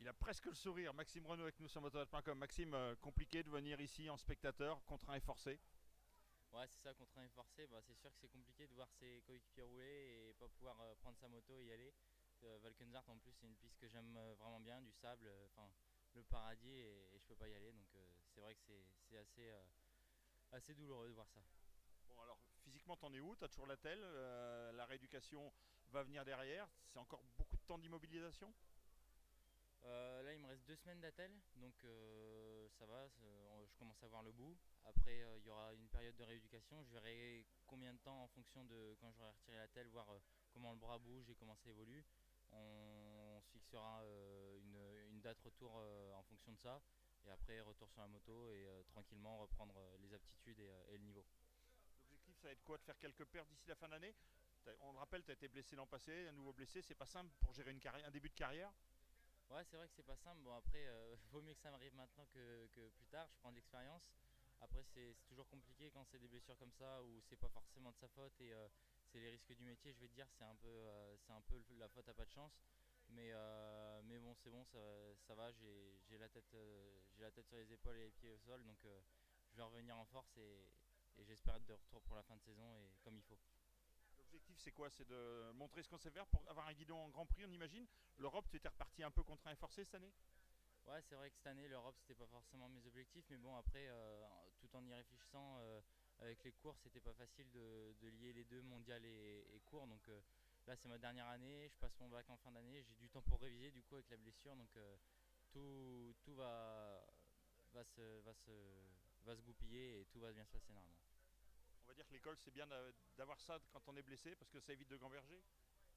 Il a presque le sourire. Maxime Renaud avec nous sur motorette.com. Maxime, compliqué de venir ici en spectateur, contraint et forcé. Ouais, c'est ça, contraint et forcé. Bah, c'est sûr que c'est compliqué de voir ses coéquipiers rouler et pas pouvoir prendre sa moto et y aller. Valkensart, en plus, c'est une piste que j'aime vraiment bien, du sable, enfin le paradis, et je peux pas y aller. Donc, c'est vrai que c'est assez douloureux de voir ça. Bon, alors physiquement, t'en es où? T'as toujours la telle. La rééducation va venir derrière. C'est encore beaucoup de temps d'immobilisation. Là, il me reste 2 semaines d'attel, donc ça va, je commence à voir le bout. Après, il y aura une période de rééducation. Je verrai combien de temps en fonction de quand j'aurai retiré l'attelle, voir comment le bras bouge et comment ça évolue. On se fixera une date retour en fonction de ça. Et après, retour sur la moto et tranquillement reprendre les aptitudes et le niveau. L'objectif, ça va être quoi? De faire quelques pertes d'ici la fin d'année. On le rappelle, tu as été blessé l'an passé, un nouveau blessé. C'est pas simple pour gérer une carrière, un début de carrière. Ouais, c'est vrai que c'est pas simple. Bon, après, vaut mieux que ça m'arrive maintenant que plus tard. Je prends de l'expérience. Après, c'est toujours compliqué quand c'est des blessures comme ça où c'est pas forcément de sa faute et c'est les risques du métier. Je vais te dire, c'est un peu la faute à pas de chance. Mais bon, c'est bon, ça va. J'ai la tête sur les épaules et les pieds au sol. Donc, je vais revenir en force et j'espère être de retour pour la fin de saison et comme il faut. L'objectif, c'est quoi? C'est de montrer ce qu'on sait faire pour avoir un guidon en Grand Prix, on imagine. L'Europe, tu étais reparti un peu contraint et forcé cette année. Ouais, c'est vrai que cette année, l'Europe, c'était pas forcément mes objectifs, mais bon, après, tout en y réfléchissant, avec les cours, c'était pas facile de lier les deux, mondial et cours. Donc là, c'est ma dernière année, je passe mon bac en fin d'année, j'ai du temps pour réviser du coup avec la blessure, donc tout va se goupiller et tout va bien se passer normalement. On va dire que l'école, c'est bien d'avoir ça quand on est blessé parce que ça évite de gamberger.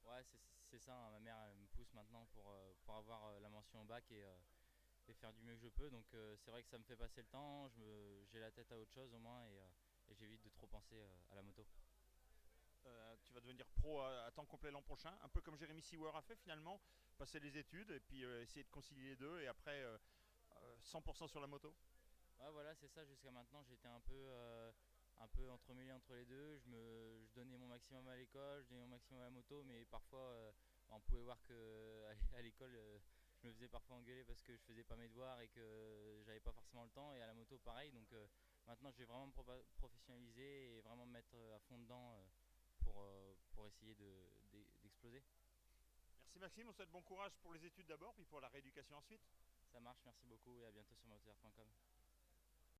Ouais, c'est ça, hein, ma mère elle me pousse maintenant pour avoir la mention au bac et faire du mieux que je peux. Donc c'est vrai que ça me fait passer le temps, j'ai la tête à autre chose au moins et j'évite de trop penser à la moto. Tu vas devenir pro à temps complet l'an prochain, un peu comme Jérémy Sewer a fait finalement, passer les études et puis essayer de concilier les deux et après 100% sur la moto. Ouais, voilà, c'est ça. Jusqu'à maintenant, j'étais un peu entremêlé entre les deux. Je donnais mon maximum à l'école, je donnais mon maximum à la moto, mais parfois, on pouvait voir que à l'école, je me faisais parfois engueuler parce que je faisais pas mes devoirs et que j'avais pas forcément le temps. Et à la moto, pareil. Donc maintenant, je vais vraiment me professionnaliser et vraiment me mettre à fond dedans pour essayer d'exploser. Merci Maxime, on souhaite bon courage pour les études d'abord, puis pour la rééducation ensuite. Ça marche, merci beaucoup et à bientôt sur moteur.com.